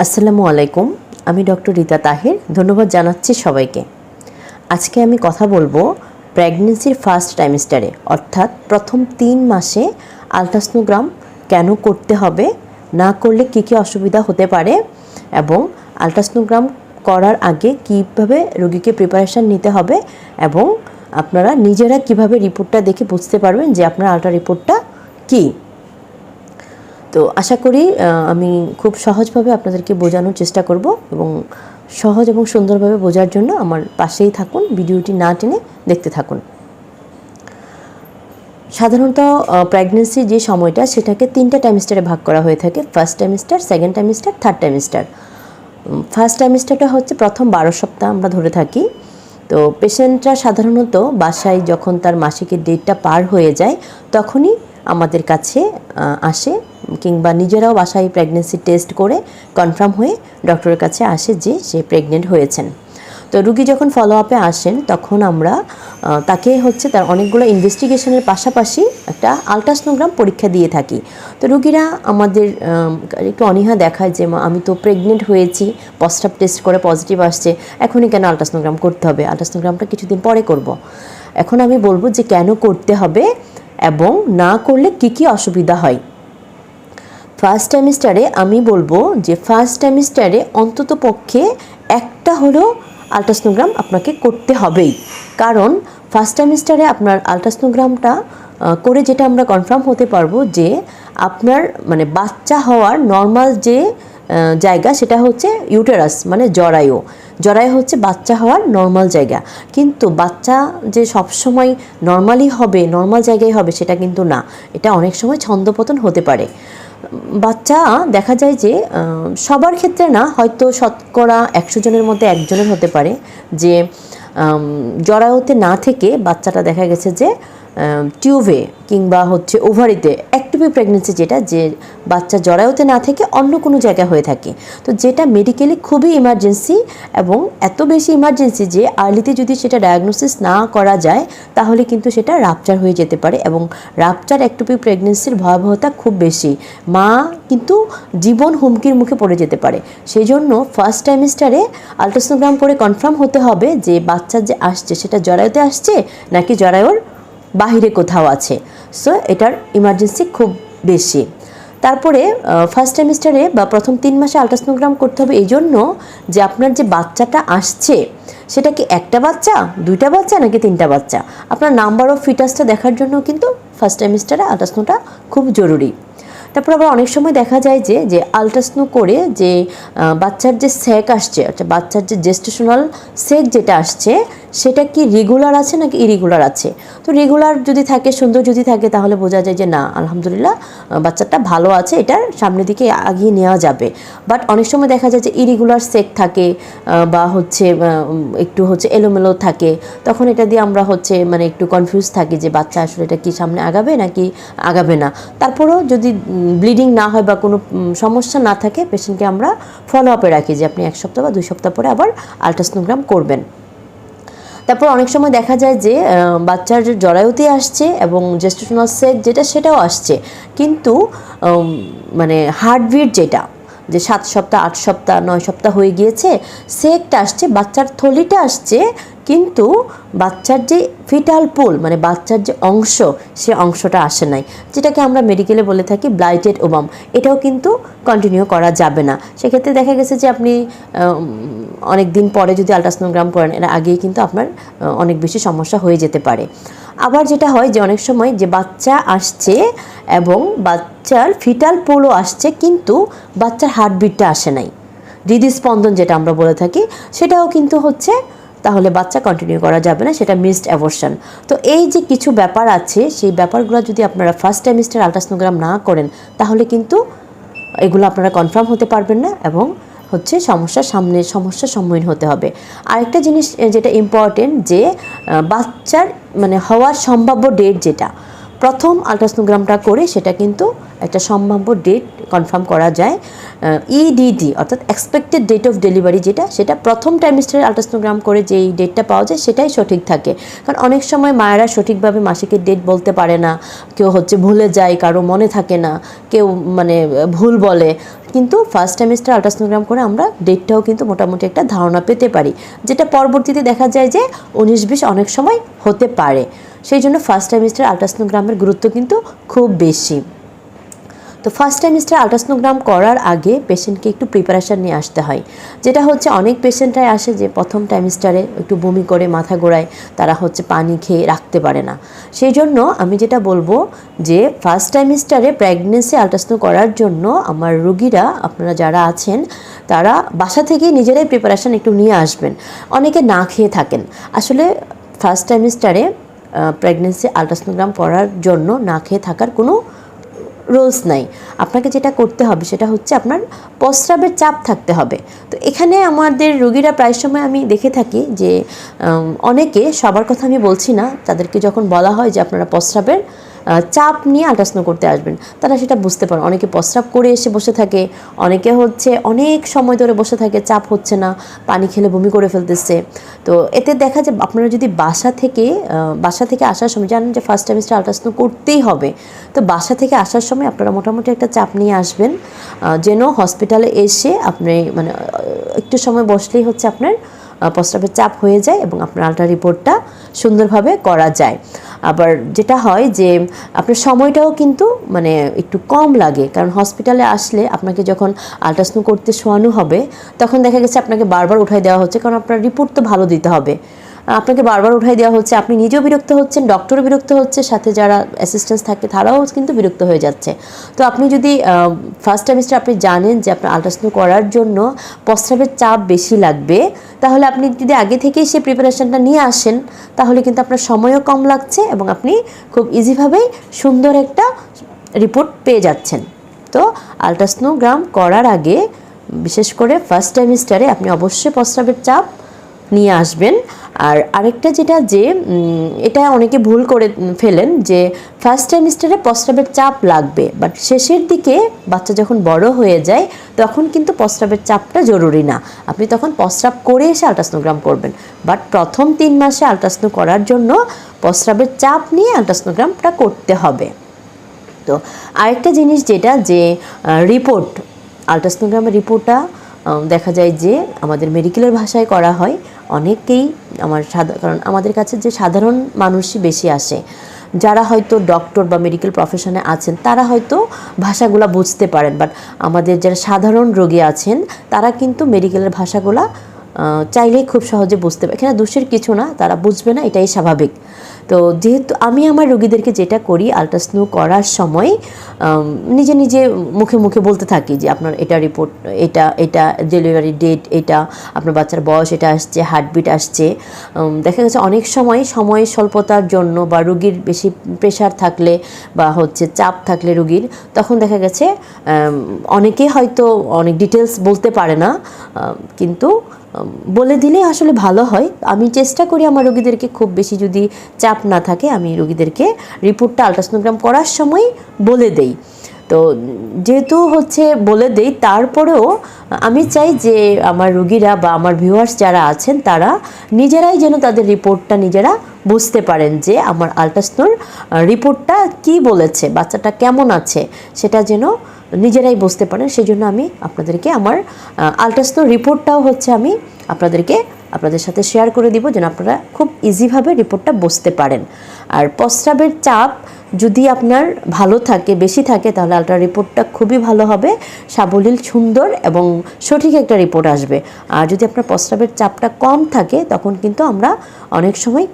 আসসালামু আলাইকুম। আমি ডক্টর রিতা তাহির। ধন্যবাদ জানাচ্ছি সবাইকে। আজকে আমি কথা বলবো প্রেগন্যান্সির ফার্স্ট ট্রাইমেস্টারে অর্থাৎ প্রথম 3 মাসে আলট্রাসোনোগ্রাম কেন করতে হবে, না করলে কী কী অসুবিধা হতে পারে এবং আলট্রাসোনোগ্রাম করার আগে কীভাবে রোগীকে প্রিপারেশান নিতে হবে এবং আপনারা নিজেরা কিভাবে রিপোর্টটা দেখে বুঝতে পারবেন যে আপনার আলট্রা রিপোর্টটা কী। তো আশা করি আমি খুব সহজভাবে আপনাদেরকে বোঝানোর চেষ্টা করব এবং সহজ এবং সুন্দরভাবে বোঝার জন্য আমার পাশেই থাকুন, ভিডিওটি না টেনে দেখতে থাকুন। সাধারণত প্রেগন্যান্সির যে সময়টা সেটাকে 3টা ট্রাইমেস্টারে ভাগ করা হয়ে থাকে। First trimester, second trimester, third trimester. First ট্রাইমেস্টারটা হচ্ছে প্রথম 12 সপ্তাহ আমরা ধরে থাকি। তো পেশেন্টরা সাধারণত বাসায় যখন তার মাসিকের ডেটটা পার হয়ে যায় তখনই আমাদের কাছে আসে, কিংবা নিজেরাও বাসায় প্রেগন্যান্সি টেস্ট করে কনফার্ম হয়ে ডক্টরের কাছে আসে যে সে প্রেগনেন্ট হয়েছেন। তো রুগী যখন ফলো আপে আসেন তখন আমরা তাকে তার অনেকগুলো ইনভেস্টিগেশনের পাশাপাশি একটা আলট্রাসোনোগ্রাম পরীক্ষা দিয়ে থাকি। তো রুগীরা আমাদের একটু অনীহা দেখায় যে আমি তো প্রেগনেন্ট হয়েছি, প্রস্রাব টেস্ট করে পজিটিভ আসছে, এখনই কেন আলট্রাসোনোগ্রাম করতে হবে, আলট্রাসোনোগ্রামটা কিছুদিন পরে করব। এখন আমি বলবো যে কেন করতে হবে এবং না করলে কী কী অসুবিধা হয়। ফার্স্ট ট্রাইমেস্টারে আমি বলবো যে ফার্স্ট ট্রাইমেস্টারে অন্তত পক্ষে একটা হলেও আলট্রাসোনোগ্রাম আপনাকে করতে হবেই। কারণ ফার্স্ট ট্রাইমেস্টারে আপনার আলট্রাসোনোগ্রামটা করে যেটা আমরা কনফার্ম হতে পারবো যে আপনার বাচ্চা হওয়ার নর্মাল যে জায়গা সেটা হচ্ছে ইউটেরাস, জরায়ু হচ্ছে বাচ্চা হওয়ার নর্মাল জায়গা। কিন্তু বাচ্চা যে সবসময় নর্মালি হবে, নর্মাল জায়গায় হবে সেটা কিন্তু না, এটা অনেক সময় ছন্দপতন হতে পারে। বাচ্চা দেখা যায় যে সবার ক্ষেত্রে না, হয়তো শতকরা 100 জনের মধ্যে 1 জনের হতে পারে যে জরায়ুতে না থেকে বাচ্চাটা দেখা গেছে যে টিউবে কিংবা ওভারিতে অ্যাক্টিভ প্রেগনেন্সি, যেটা যে বাচ্চা জরায়ুতে না থেকে অন্য কোনো জায়গায় হয়ে থাকে। তো যেটা মেডিকেলি খুবই ইমার্জেন্সি এবং এত বেশি ইমার্জেন্সি যে আর্লিতে যদি সেটা ডায়াগনোসিস না করা যায় তাহলে কিন্তু সেটা রাপচার হয়ে যেতে পারে এবং রাপচার অ্যাক্টিভ প্রেগনেন্সির ভয়াবহতা খুব বেশি, মা কিন্তু জীবন হুমকির মুখে পড়ে যেতে পারে। সেই জন্য ফার্স্ট ট্রাইমেস্টারে আলট্রাসোনোগ্রাম করে কনফার্ম হতে হবে যে বাচ্চা যে আসছে সেটা জরায়ুতে আসছে নাকি জরায়ুর বাহিরে কোথাও আছে। সো এটার ইমার্জেন্সি খুব বেশি। তারপরে ফার্স্ট ট্রাইমেস্টারে বা প্রথম 3 মাসে আলট্রাসোনোগ্রাম করতে হবে এই জন্য যে আপনার যে বাচ্চাটা আসছে সেটা কি একটা বাচ্চা, 2টা বাচ্চা নাকি 3টা বাচ্চা, আপনার নাম্বার অফ ফিটাসটা দেখার জন্য কিন্তু ফার্স্ট ট্রাইমেস্টারে আলট্রাসোনোটা খুব জরুরি। তারপর আবার অনেক সময় দেখা যায় যে আলট্রাসোনো করে যে বাচ্চার যে সেক আসছে, অর্থাৎ বাচ্চার যে জেস্টেশনাল সেক যেটা আসছে সেটা কি রেগুলার আছে নাকি ইরেগুলার আছে। তো রেগুলার যদি থাকে, সুন্দর যদি থাকে, তাহলে বোঝা যায় যে না, আলহামদুলিল্লাহ বাচ্চাটা ভালো আছে, এটার সামনের দিকে আগিয়ে নেওয়া যাবে। বাট অনেক সময় দেখা যায় যে ইরেগুলার সেক থাকে বা একটু এলোমেলো থাকে, তখন এটা দিয়ে আমরা একটু কনফিউজ থাকি যে বাচ্চা আসলে এটা কি সামনে আগাবে নাকি আগাবে না। তারপরেও যদি ব্লিডিং না হয় বা কোনো সমস্যা না থাকে, পেশেন্টকে আমরা ফলো আপে রাখি যে আপনি 1 সপ্তাহ বা 2 সপ্তাহ পরে আবার আলট্রাসোনোগ্রাম করবেন। তারপর অনেক সময় দেখা যায় যে বাচ্চার জরায়ুতে আসছে এবং জেস্টেশনাল সেক যেটা সেটাও আসছে, কিন্তু হার্টবিট যেটা যে 7 সপ্তাহ 8 সপ্তাহ 9 সপ্তাহ হয়ে গিয়েছে, সেকটা আসছে, বাচ্চার থলিটা আসছে, কিন্তু বাচ্চার যে ফিটাল পুল বাচ্চার যে অংশ সে অংশটা আসে নাই, যেটাকে আমরা মেডিকেলে বলে থাকি ব্লাইটেড ওভাম। এটাও কিন্তু কন্টিনিউ করা যাবে না। সেক্ষেত্রে দেখা গেছে যে আপনি অনেক দিন পরে যদি আলট্রাসোনোগ্রাম করেন, এর আগেই কিন্তু আপনার অনেক বেশি সমস্যা হয়ে যেতে পারে। আবার যেটা হয় যে অনেক সময় যে বাচ্চা আসছে এবং বাচ্চার ফিটাল পুলও আসছে, কিন্তু বাচ্চার হার্টবিটটা আসে নাই, হৃদস্পন্দন যেটা আমরা বলে থাকি, সেটাও কিন্তু তাহলে বাচ্চা কন্টিনিউ করা যাবে না, সেটা মিসড অ্যাবর্শন। তো এই যে কিছু ব্যাপার আছে, সেই ব্যাপারগুলো যদি আপনারা ফার্স্ট ট্রাইমেস্টার আলট্রাসোনোগ্রাম না করেন তাহলে কিন্তু এগুলো আপনারা কনফার্ম হতে পারবেন না এবং সমস্যার সম্মুখীন হতে হবে। আরেকটা জিনিস যেটা ইম্পর্টেন্ট, যে বাচ্চার হওয়ার সম্ভাব্য ডেট যেটা প্রথম আলট্রাসোনোগ্রামটা করে সেটা কিন্তু একটা সম্ভাব্য ডেট কনফার্ম করা যায়। ইডিডি অর্থাৎ এক্সপেক্টেড ডেট অফ ডেলিভারি যেটা, সেটা প্রথম ট্রাইমেস্টারে আল্ট্রাসোনোগ্রাম করে যেই ডেটটা পাওয়া যায় সেটাই সঠিক থাকে। কারণ অনেক সময় মায়েরা সঠিকভাবে মাসিকের ডেট বলতে পারে না, কেউ ভুলে যায়, কারো মনে থাকে না, কেউ ভুল বলে। কিন্তু ফার্স্ট ট্রাইমেস্টার আল্ট্রাসোনোগ্রাম করে আমরা ডেটটাও কিন্তু মোটামুটি একটা ধারণা পেতে পারি, যেটা পরবর্তীতে দেখা যায় যে 19-20 অনেক সময় হতে পারে। সেই জন্য ফার্স্ট ট্রাইমেস্টার আল্ট্রাসোনোগ্রামের গুরুত্ব কিন্তু খুব বেশি। তো ফার্স্ট ট্রাইমেস্টার আল্ট্রাসোনোগ্রাম করার আগে পেশেন্টকে একটু প্রিপারেশান নিয়ে আসতে হয়, যেটা অনেক পেশেন্টরাই আসে যে প্রথম ট্রাইমেস্টারে একটু বমি করে মাথা ঘোরায়, তারা পানি খেয়ে রাখতে পারে না। সেই জন্য আমি যেটা বলবো যে ফার্স্ট ট্রাইমেস্টারে প্রেগনেন্সি আল্ট্রাসোনো করার জন্য আমার রোগীরা, আপনারা যারা আছেন তারা বাসা থেকেই নিজেরাই প্রিপারেশান একটু নিয়ে আসবেন। অনেকে না খেয়ে থাকেন, আসলে ফার্স্ট ট্রাইমেস্টারে প্রেগনেন্সি আল্ট্রাসোনোগ্রাম করার জন্য না খেয়ে থাকার কোনো রুলস নাই। আপনাকে যেটা করতে হবে সেটা আপনার প্রস্রাবের চাপ থাকতে হবে। তো এখানে আমাদের রোগীরা প্রায় সময় আমি দেখে থাকি যে অনেকে, সবার কথা আমি বলছি না, তাদেরকে যখন বলা হয় যে আপনারা প্রস্রাবের চাপ নিয়ে আল্ট্রাসোনো করতে আসবেন, তারা সেটা বুঝতে পারে। অনেকে প্রস্রাব করে এসে বসে থাকে, অনেকে অনেক সময় ধরে বসে থাকে, চাপ হচ্ছে না, পানি খেলে বমি করে ফেলতেছে। তো এতে দেখা যায় আপনারা যদি বাসা থেকে আসার সময় জানেন যে ফার্স্ট ট্রাইমেস্টার আল্ট্রাসোনো করতেই হবে, তো বাসা থেকে আসার সময় আপনারা মোটামুটি একটা চাপ নিয়ে আসবেন, যেন হসপিটালে এসে আপনি একটু সময় বসলেই আপনার প্রস্রাবের চাপ হয়ে যায় এবং আপনার আল্ট্রা রিপোর্টটা সুন্দরভাবে করা যায়। আবার যেটা হয় যে আপনার সময়টাও কিন্তু একটু কম লাগে, কারণ হসপিটালে আসলে আপনাকে যখন আল্ট্রাসোনো করতে শোয়ানো হবে তখন দেখা গেছে আপনাকে বারবার উঠাই দেওয়া হচ্ছে, কারণ আপনার রিপোর্ট তো ভালো দিতে হবে। আপনাকে বারবার উঠাই দেওয়া হচ্ছে, আপনি নিজেও বিরক্ত হচ্ছেন, ডক্টরও বিরক্ত হচ্ছে, সাথে যারা অ্যাসিস্ট্যান্স থাকে তারাও কিন্তু বিরক্ত হয়ে যাচ্ছে। তো আপনি যদি ফার্স্ট ট্রাইমেস্টার আপনি জানেন যে আপনার আল্ট্রাসোনো করার জন্য প্রস্রাবের চাপ বেশি লাগবে, তাহলে আপনি যদি আগে থেকেই সেই প্রিপারেশনটা নিয়ে আসেন তাহলে কিন্তু আপনার সময়ও কম লাগছে এবং আপনি খুব ইজিভাবেই সুন্দর একটা রিপোর্ট পেয়ে যাচ্ছেন। তো আল্ট্রাসোনোগ্রাম করার আগে, বিশেষ করে ফার্স্ট ট্রাইমেস্টারে, আপনি অবশ্যই প্রস্রাবের চাপ নিয়ে আসবেন। আর আরেকটা যেটা, যে এটা অনেকে ভুল করে ফেলেন যে ফার্স্ট ট্রাইমেস্টারে প্রস্রাবের চাপ লাগবে, বাট শেষের দিকে বাচ্চা যখন বড় হয়ে যায় তখন কিন্তু প্রস্রাবের চাপটা জরুরি না, আপনি তখন প্রস্রাব করে এসে আল্ট্রাসোনোগ্রাম করবেন। বাট প্রথম 3 মাসে আল্ট্রাসোনো করার জন্য প্রস্রাবের চাপ নিয়ে আল্ট্রাসোনোগ্রামটা করতে হবে। তো আরেকটা জিনিস যেটা, যে রিপোর্ট, আল্ট্রাসোনোগ্রামের রিপোর্টটা দেখা যায় যে আমাদের মেডিকেলের ভাষায় করা হয়। অনেকেই কারণ আমাদের কাছে যে সাধারণ মানুষই বেশি আসে, যারা হয়তো ডক্টর বা মেডিকেল প্রফেশনে আছেন তারা হয়তো ভাষাগুলো বুঝতে পারেন, বাট আমাদের যারা সাধারণ রোগী আছেন তারা কিন্তু মেডিকেলের ভাষাগুলো চাইলেই খুব সহজে বুঝতে পারে। এখানে দোষের কিছু না, তারা বুঝবে না, এটাই স্বাভাবিক। তো যেহেতু আমি আমার রোগীদেরকে যেটা করি, আল্ট্রাসোনো করার সময় নিজে নিজে মুখে মুখে বলতে থাকি যে আপনার এটা রিপোর্ট, এটা ডেলিভারি ডেট, এটা আপনার বাচ্চার বয়স, এটা আসছে, হার্টবিট আসছে। দেখা গেছে অনেক সময় স্বল্পতার জন্য বা রোগীর বেশি প্রেশার থাকলে বা চাপ থাকলে রোগীর, তখন দেখা গেছে অনেকে হয়তো অনেক ডিটেলস বলতে পারে না, কিন্তু বলে দিলে আসলে ভালো হয়। আমি চেষ্টা করি আমার রোগীদেরকে, খুব বেশি যদি চাপ না থাকে, আমি রোগীদেরকে রিপোর্টটা আল্ট্রাসোনোগ্রাম করার সময় বলে দেই। তো যেহেতু বলে দেই, তারপরেও আমি চাই যে আমার রোগীরা বা আমার ভিউয়ার্স যারা আছেন তারা নিজেরাই যেন তাদের রিপোর্টটা নিজেরা বুঝতে পারেন, যে আমার আল্ট্রাসোনোর রিপোর্টটা কি বলেছে, বাচ্চাটা কেমন আছে, সেটা যেন নিজেরাই বুঝতে পারেন। সেই জন্য আমি আপনাদেরকে আমার আল্ট্রাসোনোর রিপোর্টটাও আমি আপনাদের সাথে শেয়ার করে দিব, যেন আপনারা খুব ইজিভাবে রিপোর্টটা বুঝতে পারেন। আর প্রস্রাবের চাপ যদি আপনার ভালো থাকে, বেশি থাকে, তাহলে আল্ট্রা রিপোর্টটা খুবই ভালো হবে, সাবলীল, সুন্দর এবং সঠিক একটা রিপোর্ট আসবে। আর যদি আপনার প্রস্রাবের চাপটা কম থাকে তখন কিন্তু আমরা অনেক সময়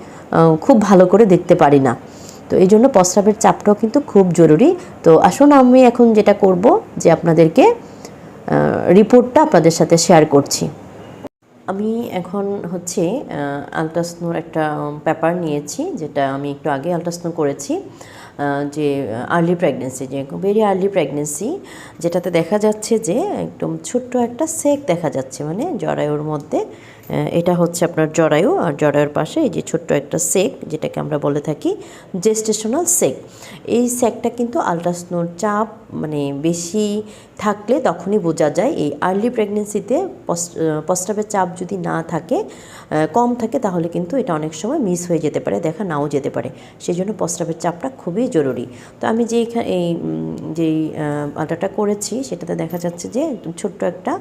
খুব ভালো করে দেখতে পারি না। তো এই জন্য প্রস্রাবের চাপটাও কিন্তু খুব জরুরি। তো আসুন আমি এখন যেটা করব, যে আপনাদেরকে রিপোর্টটা আপনাদের সাথে শেয়ার করছি। আমি এখন আল্ট্রাসোনোর একটা পেপার নিয়েছি, যেটা আমি একটু আগে আল্ট্রাসোনো করেছি, যে আর্লি প্রেগনেন্সি, যে ভেরি আর্লি প্রেগনেন্সি, যেটাতে দেখা যাচ্ছে যে একদম ছোট্ট একটা সেক দেখা যাচ্ছে, জরায়ুর মধ্যে এটা হচ্ছে আপনার জরায়ু, আর জরায়ুর পাশে এই যে ছোট্ট একটা সেক, যেটাকে আমরা বলে থাকি জেস্টেশনাল সেক। এই সেকটা কিন্তু আলট্রাসাউন্ড চাপ মানে বেশি থাকলে তখনই বোঝা যায়। এই আর্লি প্রেগনেন্সিতে প্রস্রাবের চাপ যদি না থাকে, কম থাকে, তাহলে কিন্তু এটা অনেক সময় মিস হয়ে যেতে পারে, দেখা নাও যেতে পারে। সেই জন্য প্রস্রাবের চাপটা খুবই জরুরি। তো আমি যেই আলট্রাটা করেছি সেটাতে দেখা যাচ্ছে যে ছোট্ট একটা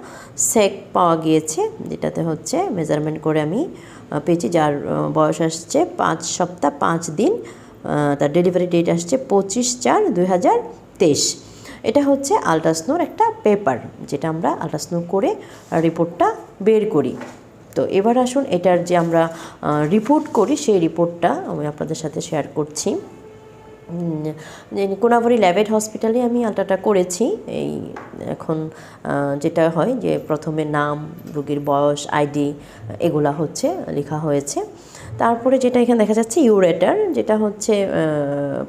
সেক পাওয়া গিয়েছে, যেটাতে হচ্ছে মেজারমেন্ট করে আমি পেয়েছি, যার বয়স আসছে 5 সপ্তাহ 5 দিন। তার ডেলিভারি ডেট আসছে 25/4/2023। এটা হচ্ছে আলট্রাসাউন্ড একটা পেপার, যেটা আমরা আলট্রাসাউন্ড করে রিপোর্টটা বের করি। তো এবার আসুন এটার যে আমরা রিপোর্ট করি সেই রিপোর্টটা আমি আপনাদের সাথে শেয়ার করছি। কোনাবাড়ি ল্যাবেড হসপিটালে আমি আলট্রাটা করেছি। এই এখন যেটা হয় যে প্রথমে নাম, রোগীর বয়স, আইডি এগুলা হচ্ছে লেখা হয়েছে। তারপরে যেটা এখানে দেখা যাচ্ছে ইউরেটার, যেটা হচ্ছে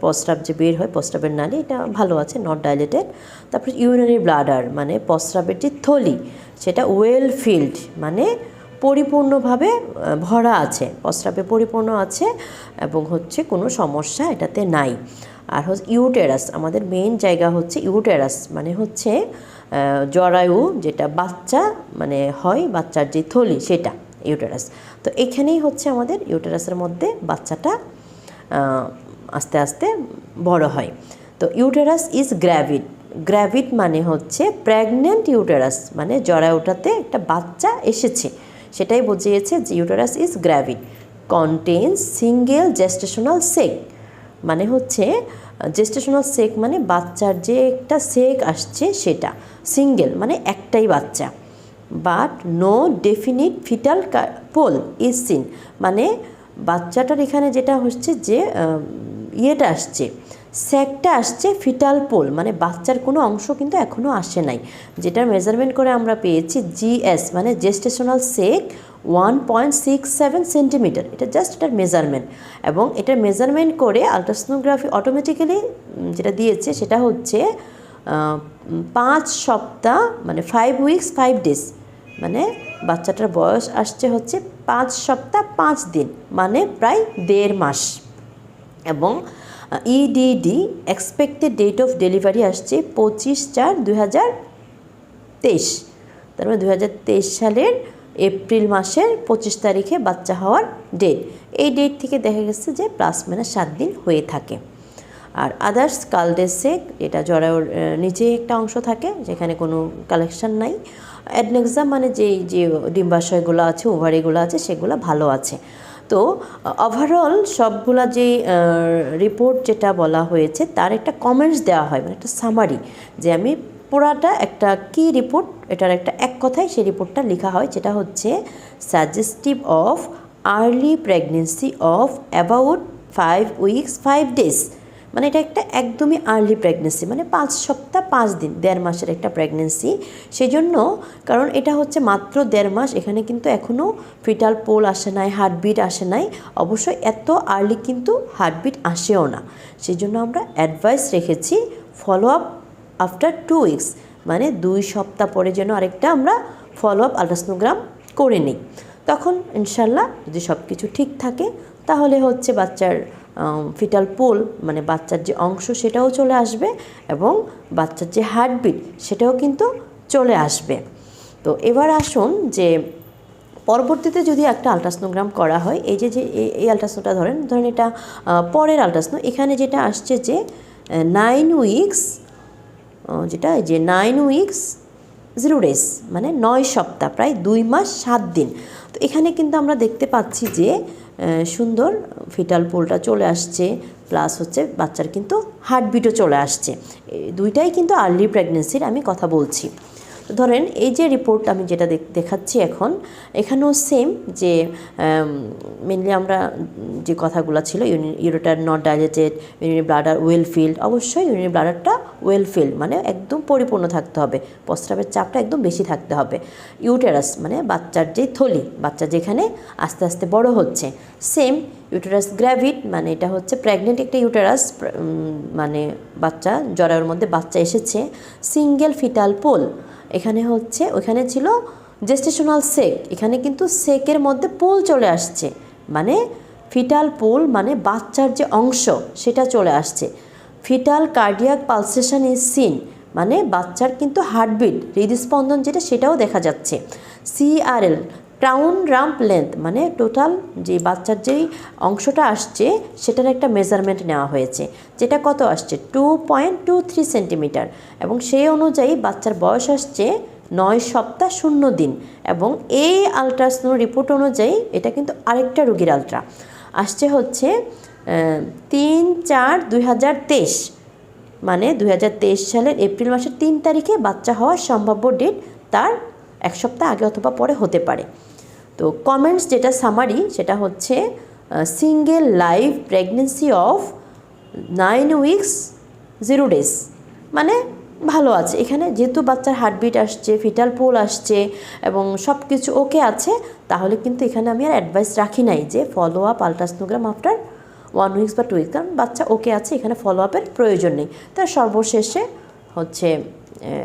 প্রস্রাব যে বের হয়, প্রস্রাবের নালী, এটা ভালো আছে, নট ডাইলেটেড। তারপরে ইউরিনারি ব্লাডার মানে প্রস্রাবের যে থলি, সেটা ওয়েল ফিল্ড মানে পরিপূর্ণভাবে ভরা আছে, প্রস্রাবে পরিপূর্ণ আছে এবং হচ্ছে কোনো সমস্যা এটাতে নাই। আর হচ্ছে ইউটেরাস, আমাদের মেইন জায়গা হচ্ছে ইউটেরাস মানে হচ্ছে জরায়ু, যেটা বাচ্চা মানে হয়, বাচ্চার যে থলি সেটা ইউটেরাস। তো এখানেই হচ্ছে আমাদের ইউটেরাসের মধ্যে বাচ্চাটা আস্তে আস্তে বড় হয়। তো ইউটেরাস ইজ গ্র্যাভিড। গ্র্যাভিড মানে হচ্ছে প্রেগনেন্ট ইউটেরাস, মানে জরায়ুটাতে একটা বাচ্চা এসেছে, সেটাই বুঝিয়েছে যে uterus is gravid. Contains single gestational sac, মানে হচ্ছে জেস্টেশনাল সেক মানে বাচ্চার যে একটা সেক আসছে সেটা সিঙ্গেল মানে একটাই বাচ্চা। But no definite fetal pole is seen, মানে বাচ্চাটার এখানে যেটা হচ্ছে যে ইয়েটা আসছে, স্যাকটা আসছে, ফিটাল পোল মানে বাচ্চার কোনো অংশ কিন্তু এখনও আসে নাই। যেটা মেজারমেন্ট করে আমরা পেয়েছি জিএস মানে জেস্টেশনাল সেক 1.67 সেন্টিমিটার, এটা জাস্ট এটার মেজারমেন্ট। এবং এটার মেজারমেন্ট করে আলট্রাসোনোগ্রাফি অটোমেটিক্যালি যেটা দিয়েছে সেটা হচ্ছে 5 সপ্তাহ মানে 5 উইকস 5 ডেজ, মানে বাচ্চাটার বয়স আসছে হচ্ছে 5 সপ্তাহ 5 দিন, মানে প্রায় 1.5 মাস। এবং EDD expected date of delivery আসছে 25/4/2023, তার মানে 2023 সালের এপ্রিল মাসের 25 তারিখে বাচ্চা হওয়ার ডেট। এই ডেট থেকে দেখা গেছে যে +- 7 দিন হয়ে থাকে। আর আদার্স কালডেসেক, এটা জরায়ুর নিচে একটা অংশ থাকে যেখানে কোনো কালেকশন নাই। অ্যাডনেক্সা মানে যে ডিম্বাশয়গুলো আছে, ওভারিগুলো আছে, সেগুলো ভালো আছে। তো ওভারঅল সবগুলা যে রিপোর্ট যেটা বলা হয়েছে তার একটা কমেন্টস দেওয়া হয়, মানে একটা সামারি, যে আমি পুরাটা একটা কি রিপোর্ট, এটার একটা এক কথায় সেই রিপোর্টটা লেখা হয়, যেটা হচ্ছে suggestive of early pregnancy of about 5 weeks 5 days, মানে এটা একটা একদমই আর্লি প্রেগনেন্সি, মানে 5 সপ্তাহ 5 দিন, 1.5 মাসের একটা প্রেগনেন্সি। সেই জন্য, কারণ এটা হচ্ছে মাত্র 1.5 মাস, এখানে কিন্তু এখনও ফিটাল পোল আসে নাই, হার্টবিট আসে নাই, অবশ্যই এত আর্লি কিন্তু হার্টবিট আসেও না। সেই জন্য আমরা অ্যাডভাইস রেখেছি ফলো আপ আফটার 2 উইকস, মানে 2 সপ্তাহ পরে যেন আরেকটা আমরা ফলো আপ আলট্রাসোনোগ্রাম করে নিই। তখন ইনশাল্লাহ যদি সব কিছু ঠিক থাকে তাহলে হচ্ছে বাচ্চার ফিটাল পোল মানে বাচ্চার যে অংশ সেটাও চলে আসবে এবং বাচ্চার যে হার্টবিট সেটাও কিন্তু চলে আসবে। তো এবার আসুন যে পরবর্তীতে যদি একটা আলট্রাসোনোগ্রাম করা হয়, এই যে এই আলট্রাসোনোটা ধরেন এটা পরের আলট্রাসোনো, এখানে যেটা আসছে যে 9 উইকস, যেটা যে 9 উইকস 0 ডেজ মানে 9 সপ্তাহ, প্রায় 2 মাস 7 দিন। তো এখানে কিন্তু আমরা দেখতে পাচ্ছি যে সুন্দর ফিটাল পোলটা চলে আসছে, প্লাস হচ্ছে বাচ্চার কিন্তু হার্টবিটও চলে আসছে। দুইটাই কিন্তু আর্লি প্রেগনেন্সির আমি কথা বলছি। তো ধরেন এই যে রিপোর্ট আমি যেটা দেখাচ্ছি এখন, এখানেও সেম, যে মেনলি আমরা যে কথাগুলো ছিল, ureter not dilated, urinary bladder well field, অবশ্যই ইউরিনারি ব্লাডারটা ওয়েল ফিল্ড মানে একদম পরিপূর্ণ থাকতে হবে, প্রস্রাবের চাপটা একদম বেশি থাকতে হবে। ইউটেরাস মানে বাচ্চার যে থলি, বাচ্চা যেখানে আস্তে আস্তে বড় হচ্ছে, সেম ইউটেরাস গ্র্যাভিড মানে এটা হচ্ছে প্রেগনেন্ট একটা ইউটেরাস, মানে বাচ্চা জরায়ুর মধ্যে বাচ্চা এসেছে। সিঙ্গেল ফিটাল পোল, এখানে হচ্ছে ওইখানে ছিল জেস্টেশনাল সেক, এখানে কিন্তু সেকের মধ্যে পুল চলে আসছে, মানে ফিটাল পুল মানে বাচ্চার যে অংশ সেটা চলে আসছে। Fetal cardiac pulsation is seen, মানে বাচ্চার কিন্তু হার্টবিট, হৃদস্পন্দন যেটা সেটাও দেখা যাচ্ছে। CRL ক্রাউন রাম্প লেন্থ, মানে টোটাল যে বাচ্চার যেই অংশটা আসছে সেটার একটা মেজারমেন্ট নেওয়া হয়েছে, যেটা কত আসছে 2.23 সেন্টিমিটার, এবং সেই অনুযায়ী বাচ্চার বয়স আসছে 9 সপ্তাহ 0 দিন। এবং এই আলট্রাসাউন্ড রিপোর্ট অনুযায়ী এটা কিন্তু আরেকটা রোগীর আলট্রা আসছে হচ্ছে 3/4/2023, মানে 2023 সালের এপ্রিল মাসের 3 তারিখে বাচ্চা হওয়ার সম্ভাব্য ডেট তার 1 সপ্তাহ আগে অথবা পরে হতে পারে। তো কমেন্টস যেটা সামারি সেটা হচ্ছে single live pregnancy of 9 weeks 0 days, মানে ভালো আছে। এখানে যেহেতু বাচ্চার হার্টবিট আসছে, ফিটাল পুল আসছে এবং সব কিছু ওকে আছে, তাহলে কিন্তু এখানে আমি আর অ্যাডভাইস রাখি নাই যে follow up ultrasonogram after 1 weeks বা 2 উইকস, কারণ বাচ্চা ওকে আছে, এখানে ফলো আপের প্রয়োজন নেই। তার সর্বশেষে হচ্ছে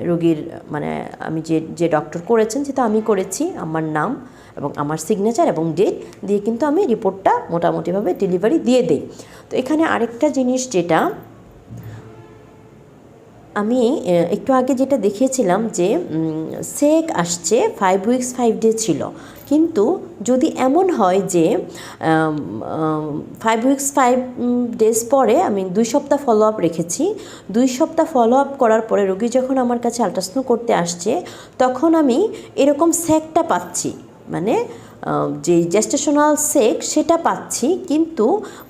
রোগীর মানে আমি যে ডক্টর করেছেন সেটা আমি করেছি, আমার নাম এবং আমার সিগনেচার এবং ডেট দিয়ে কিন্তু আমি রিপোর্টটা মোটামুটিভাবে ডেলিভারি দিয়ে দিই। তো এখানে আরেকটা জিনিস যেটা আমি একটু আগে যেটা দেখিয়েছিলাম যে সেক আসছে 5 উইকস 5 ডে ছিল, কিন্তু যদি এমন হয় যে 5 উইকস 5 ডেজ পরে আমি 2 সপ্তাহ ফলো আপ রেখেছি, 2 সপ্তাহ ফলো আপ করার পরে রোগী যখন আমার কাছে আলট্রাসাউন্ড করতে আসছে তখন আমি এরকম সেকটা পাচ্ছি, মানে যে জেস্টেশনাল সেক সেটা পাচ্ছি, কিন্তু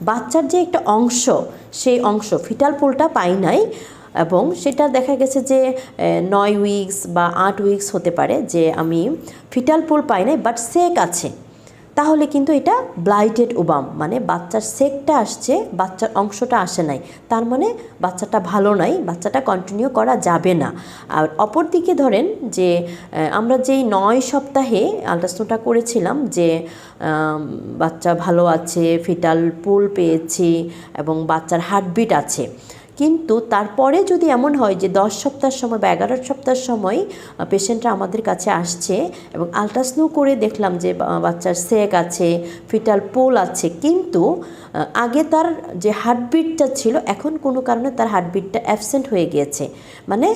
বাচ্চার যে একটা অংশ সেই অংশ ফিটাল পুলটা পাই নাই। এবং সেটা দেখা গেছে যে 9 উইকস বা 8 উইকস হতে পারে যে আমি ফিটাল পুল পাই নাই, বাট সেক আছে, তাহলে কিন্তু এটা ব্লাইটেড ওবাম, মানে বাচ্চার সেকটা আসছে, বাচ্চার অংশটা আসে নাই, তার মানে বাচ্চাটা ভালো নাই, বাচ্চাটা কন্টিনিউ করা যাবে না। আর অপরদিকে ধরেন যে আমরা যেই 9 সপ্তাহে আলট্রাসাউন্ডটা করেছিলাম যে বাচ্চা ভালো আছে, ফিটাল পুল পেয়েছি এবং বাচ্চার হার্টবিট আছে, কিন্তু তারপরে যদি এমন হয় যে 10 সপ্তাহের সময় বা 11 সপ্তাহের সময় পেশেন্টরা আমাদের কাছে আসছে এবং আলট্রাসাউন্ড করে দেখলাম যে বাচ্চার সেক আছে, ফিটাল পুল আছে, কিন্তু আগে তার যে হার্টবিটটা ছিল এখন কোনো কারণে তার হার্টবিটটা অ্যাবসেন্ট হয়ে গিয়েছে, মানে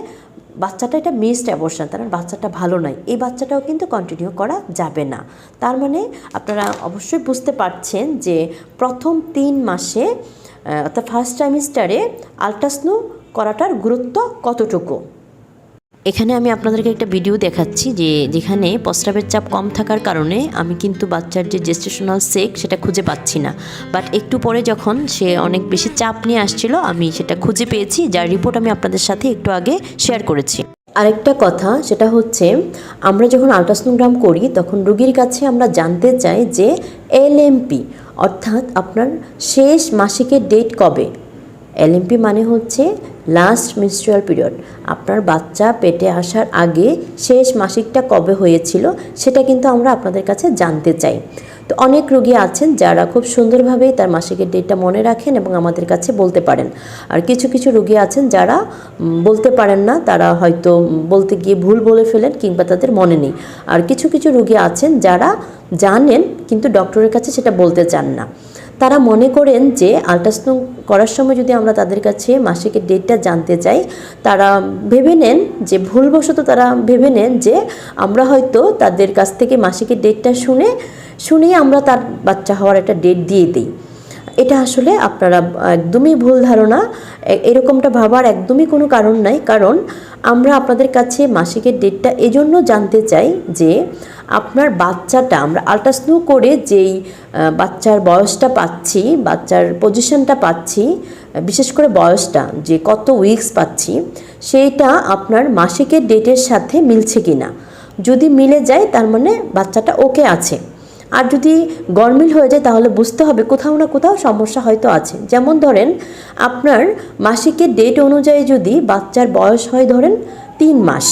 বাচ্চাটা এটা মিসড অ্যাবর্শন, তার মানে বাচ্চাটা ভালো নয়, এই বাচ্চাটাও কিন্তু কন্টিনিউ করা যাবে না। তার মানে আপনারা অবশ্যই বুঝতে পারছেন যে প্রথম 3 মাসে অর্থাৎ ফার্স্ট ট্রাইমেস্টারে আলট্রাসাউন্ড করাটার গুরুত্ব কতটুকু। এখানে আমি আপনাদেরকে একটা ভিডিও দেখাচ্ছি যে যেখানে প্রস্রাবের চাপ কম থাকার কারণে আমি কিন্তু বাচ্চার যে জেস্টেশনাল সেক সেটা খুঁজে পাচ্ছি না, বাট একটু পরে যখন সে অনেক বেশি চাপ নিয়ে আসছিল আমি সেটা খুঁজে পেয়েছি, যার রিপোর্ট আমি আপনাদের সাথে একটু আগে শেয়ার করেছি। আরেকটা কথা সেটা হচ্ছে আমরা যখন আলট্রাসোনোগ্রাম করি তখন রোগীর কাছে আমরা জানতে চাই যে LMP অর্থাৎ আপনার শেষ মাসিকের ডেট কবে। LMP মানে হচ্ছে লাস্ট মেনস্ট্রুয়াল পিরিয়ড, আপনার বাচ্চা পেটে আসার আগে শেষ মাসিকটা কবে হয়েছিল সেটা কিন্তু আমরা আপনাদের কাছে জানতে চাই। তো অনেক রোগী আছেন যারা খুব সুন্দরভাবেই তার মাসিকের ডেটটা মনে রাখেন এবং আমাদের কাছে বলতে পারেন, আর কিছু কিছু রোগী আছেন যারা বলতে পারেন না, তারা হয়তো বলতে গিয়ে ভুল বলে ফেলেন কিংবা তাদের মনে নেই, আর কিছু কিছু রোগী আছেন যারা জানেন কিন্তু ডক্টরের কাছে সেটা বলতে চান না। তারা মনে করেন যে আলট্রাসাউন্ড করার সময় যদি আমরা তাদের কাছে মাসিকের ডেটটা জানতে চাই, তারা ভেবে নেন যে ভুলবশত তারা ভেবে নেন যে আমরা হয়তো তাদের কাছ থেকে মাসিকের ডেটটা শুনেই আমরা তার বাচ্চা হওয়ার একটা ডেট দিয়ে দিই। এটা আসলে আপনারা একদমই ভুল ধারণা, এরকমটা ভাবার একদমই কোনো কারণ নাই। কারণ আমরা আপনাদের কাছে মাসিকের ডেটটা এজন্য জানতে চাই যে আপনার বাচ্চাটা আমরা আলট্রাসাউন্ড করে যেই বাচ্চার বয়সটা পাচ্ছি, বাচ্চার পজিশনটা পাচ্ছি, বিশেষ করে বয়সটা যে কত উইকস পাচ্ছি সেইটা আপনার মাসিকের ডেটের সাথে মিলছে কিনা। যদি মিলে যায় তার মানে বাচ্চাটা ওকে আছে, আর যদি গরমিল হয়ে যায় তাহলে বুঝতে হবে কোথাও না কোথাও সমস্যা হয়তো আছে। যেমন ধরেন আপনার মাসিকের ডেট অনুযায়ী যদি বাচ্চার বয়স হয় ধরেন 3 মাস,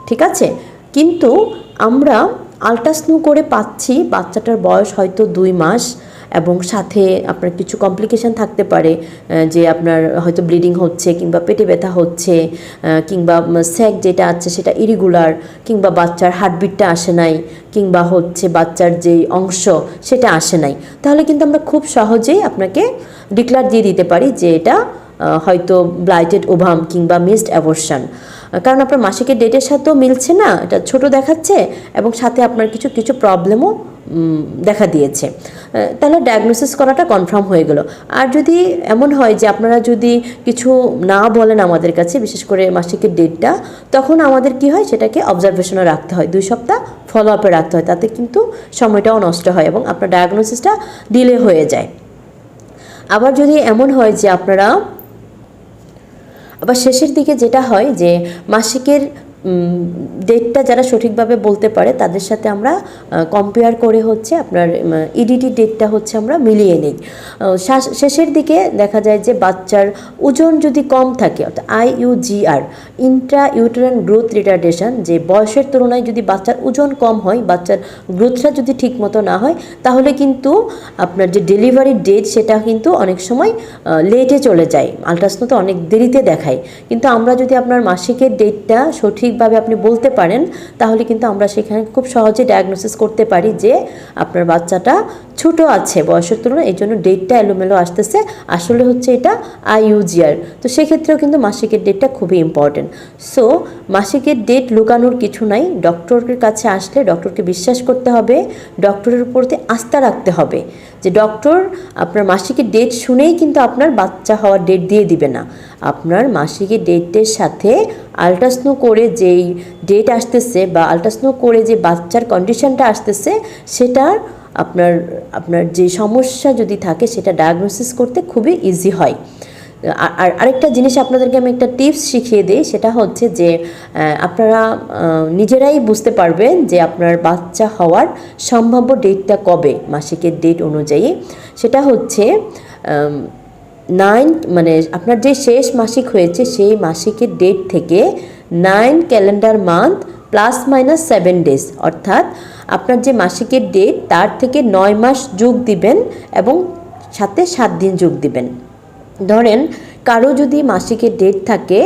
ঠিক আছে, কিন্তু আমরা আলট্রাসাউন্ড করে পাচ্ছি বাচ্চাটার বয়স হয়তো 2 মাস এবং সাথে আপনার কিছু কমপ্লিকেশান থাকতে পারে, যে আপনার হয়তো ব্লিডিং হচ্ছে কিংবা পেটে ব্যথা হচ্ছে, কিংবা স্যাক যেটা আছে সেটা ইরিগুলার, কিংবা বাচ্চার হার্টবিটটা আসে নাই, কিংবা হচ্ছে বাচ্চার যেই অংশ সেটা আসে নাই, তাহলে কিন্তু আমরা খুব সহজেই আপনাকে ডিক্লার দিয়ে দিতে পারি যে এটা হয়তো ব্লাইটেড ওভাম কিংবা মিসড অ্যাবর্শন। কারণ আপনার মাসিকের ডেটের সাথেও মিলছে না, এটা ছোট দেখাচ্ছে এবং সাথে আপনার কিছু কিছু প্রবলেমও দেখা দিয়েছে, তাহলে ডায়াগনোসিস করাটা কনফার্ম হয়ে গেল। আর যদি এমন হয় যে আপনারা যদি কিছু না বলেন আমাদের কাছে, বিশেষ করে মাসিকের ডেটটা, তখন আমাদের কি হয় সেটাকে অবজারভেশনে রাখতে হয়, 2 সপ্তাহ ফলো আপে রাখতে হয়, তাতে কিন্তু সময়টাও নষ্ট হয় এবং আপনার ডায়াগনোসিসটা ডিলে হয়ে যায়। আবার যদি এমন হয় যে আপনারা আবার শেষের দিকে যেটা হয় যে মাসিকের ডেটটা যারা সঠিকভাবে বলতে পারে তাদের সাথে আমরা কম্পেয়ার করে হচ্ছে আপনার ইডিটি ডেটটা হচ্ছে আমরা মিলিয়ে নিই। শেষের দিকে দেখা যায় যে বাচ্চার ওজন যদি কম থাকে, অর্থাৎ IUGR, Intra uterine growth retardation, যে বয়সের তুলনায় যদি বাচ্চার ওজন কম হয়, বাচ্চার গ্রোথটা যদি ঠিক মতো না হয়, তাহলে কিন্তু আপনার যে ডেলিভারি ডেট সেটা কিন্তু অনেক সময় লেটে চলে যায়, আলট্রাসাউন্ড তো অনেক দেরিতে দেখায়। কিন্তু আমরা যদি আপনার মাসিকের ডেটটা সঠিকভাবে আপনি বলতে পারেন, তাহলে কিন্তু আমরা সেখানে খুব সহজে ডায়াগনোসিস করতে পারি যে আপনার বাচ্চাটা ছোট আছে বয়সের তুলনায়, এই জন্য ডেটটা এলোমেলো আসতেছে, আসলে হচ্ছে এটা IUGR। তো সেক্ষেত্রেও কিন্তু মাসিকের ডেটটা খুবই ইম্পর্টেন্ট। সো মাসিকের ডেট লুকানোর কিছু নাই, ডক্টরের কাছে আসলে ডক্টরকে বিশ্বাস করতে হবে, ডক্টরের উপরতে আস্থা রাখতে হবে যে ডক্টর আপনার মাসিকের ডেট শুনেই কিন্তু আপনার বাচ্চা হওয়ার ডেট দিয়ে দিবে না। আপনার মাসিকের ডেটের সাথে আল্ট্রাসাউন্ড করে যেই ডেট আসতেছে বা আল্ট্রাসাউন্ড করে যে বাচ্চার কন্ডিশনটা আসতেছে, সেটার আপনার যে সমস্যা যদি থাকে সেটা ডায়াগনোসিস করতে খুবই ইজি হয়। আর আরেকটা জিনিস আপনাদেরকে আমি একটা টিপস শিখিয়ে দিই, সেটা হচ্ছে যে আপনারা নিজেরাই বুঝতে পারবেন যে আপনার বাচ্চা হওয়ার সম্ভাব্য ডেটটা কবে মাসিকের ডেট অনুযায়ী। সেটা হচ্ছে 9, মানে আপনার যে শেষ মাসিক হয়েছে সেই মাসিকের ডেট থেকে 9 ক্যালেন্ডার মান্থ +- 7 ডেজ, অর্থাৎ আপনার যে মাসিকের ডেট তার থেকে 9 মাস যোগ দিবেন এবং সাথে 7 দিন যোগ দিবেন। ধরেন কারো যদি মাসিকের ডেট থাকে,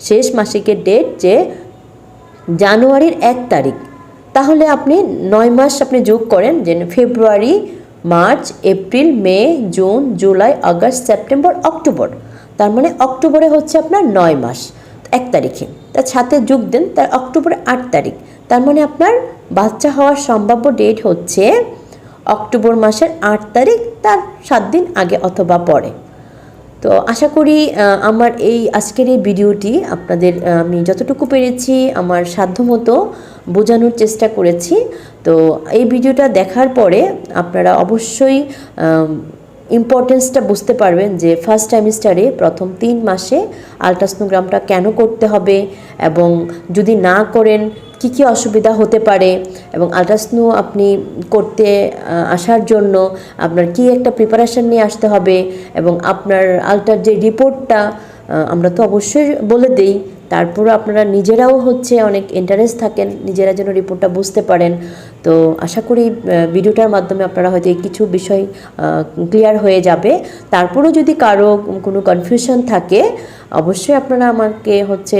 শেষ মাসিকের ডেট যে জানুয়ারির 1 তারিখ, তাহলে আপনি 9 মাস আপনি যোগ করেন, যে February, March, April, May, June, July, August, September, October, তার মানে অক্টোবরে হচ্ছে আপনার 9 মাস 1 তারিখে, তার সাথে যোগ দেন তার অক্টোবরে 8 তারিখ, তার মানে আপনার বাচ্চা হওয়ার সম্ভাব্য ডেট হচ্ছে অক্টোবর মাসের 8 তারিখ, তার 7 দিন আগে অথবা পরে। তো আশা করি আমার এই আজকের এই ভিডিওটি আপনাদের আমি যতটুকু পেরেছি আমার সাধ্যমতো বোঝানোর চেষ্টা করেছি। তো এই ভিডিওটা দেখার পরে আপনারা অবশ্যই ইম্পর্টেন্সটা বুঝতে পারবেন যে ফার্স্ট ট্রাইমেস্টারে প্রথম 3 মাসে আলট্রাসোনোগ্রামটা কেন করতে হবে এবং যদি না করেন কি কি অসুবিধা হতে পারে, এবং আলট্রাসোনো আপনি করতে আসার জন্য আপনার কি একটা প্রিপারেশন নিয়ে আসতে হবে, এবং আপনার আলট্রার যে রিপোর্টটা আমরা তো অবশ্যই বলে দেই, তারপরে আপনারা নিজেরাও হচ্ছে অনেক ইন্টারেস্ট থাকেন, নিজেরা যেন রিপোর্টটা বুঝতে পারেন। তো আশা করি ভিডিওটার মাধ্যমে আপনারা হয়তো এই কিছু বিষয় ক্লিয়ার হয়ে যাবে। তারপরেও যদি কারো কোনো কনফিউশন থাকে অবশ্যই আপনারা আমাকে হচ্ছে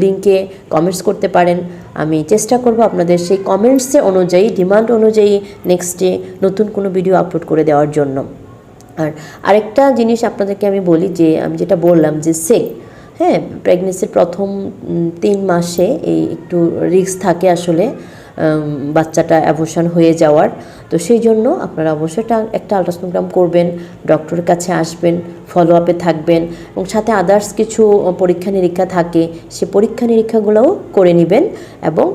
লিঙ্কে কমেন্টস করতে পারেন, আমি চেষ্টা করব আপনাদের সেই কমেন্টসে অনুযায়ী, ডিমান্ড অনুযায়ী নেক্সটে নতুন কোনো ভিডিও আপলোড করে দেওয়ার জন্য। আর আরেকটা জিনিস আপনাদেরকে আমি বলি, যে আমি যেটা বললাম যে হ্যাঁ, প্রেগনেন্সির প্রথম 3 মাসে এই একটু রিস্ক থাকে আসলে বাচ্চাটা অ্যাবর্শন হয়ে যাওয়ার। তো সেই জন্য আপনারা অবশ্যই একটা আলট্রাসোনোগ্রাম করবেন, ডক্টরের কাছে আসবেন, ফলো আপে থাকবেন, এবং সাথে আদার্স কিছু পরীক্ষা নিরীক্ষা থাকে, সে পরীক্ষা নিরীক্ষাগুলোও করে নেবেন এবং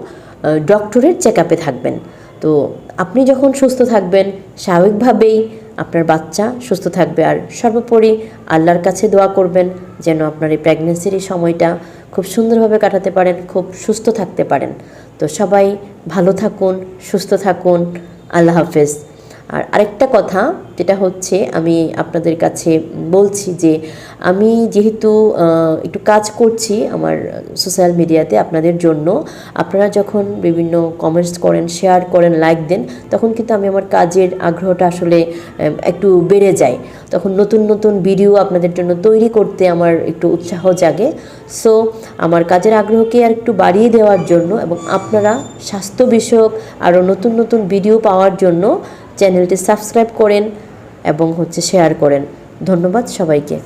ডক্টরের চেক আপে থাকবেন। তো আপনি যখন সুস্থ থাকবেন স্বাভাবিকভাবেই আপনার বাচ্চা সুস্থ থাকবে। আর সর্বোপরি আল্লাহর কাছে দোয়া করবেন যেন আপনার এই প্রেগনেন্সির এই সময়টা খুব সুন্দরভাবে কাটাতে পারেন, খুব সুস্থ থাকতে পারেন। তো সবাই ভালো থাকুন, সুস্থ থাকুন, আল্লাহ হাফেজ। আর আরেকটা কথা যেটা হচ্ছে আমি আপনাদের কাছে বলছি যে আমি যেহেতু একটু কাজ করছি আমার সোশ্যাল মিডিয়াতে আপনাদের জন্য, আপনারা যখন বিভিন্ন কমেন্টস করেন, শেয়ার করেন, লাইক দেন, তখন কিন্তু আমি আমার কাজের আগ্রহটা আসলে একটু বেড়ে যায়। তখন নতুন নতুন ভিডিও আপনাদের জন্য তৈরি করতে আমার একটু উৎসাহ জাগে। সো আমার কাজের আগ্রহকে আর একটু বাড়িয়ে দেওয়ার জন্য এবং আপনারা স্বাস্থ্য বিষয়ক আরও নতুন নতুন ভিডিও পাওয়ার জন্য চ্যানেলটি সাবস্ক্রাইব করেন এবং শেয়ার করেন। ধন্যবাদ সবাইকে।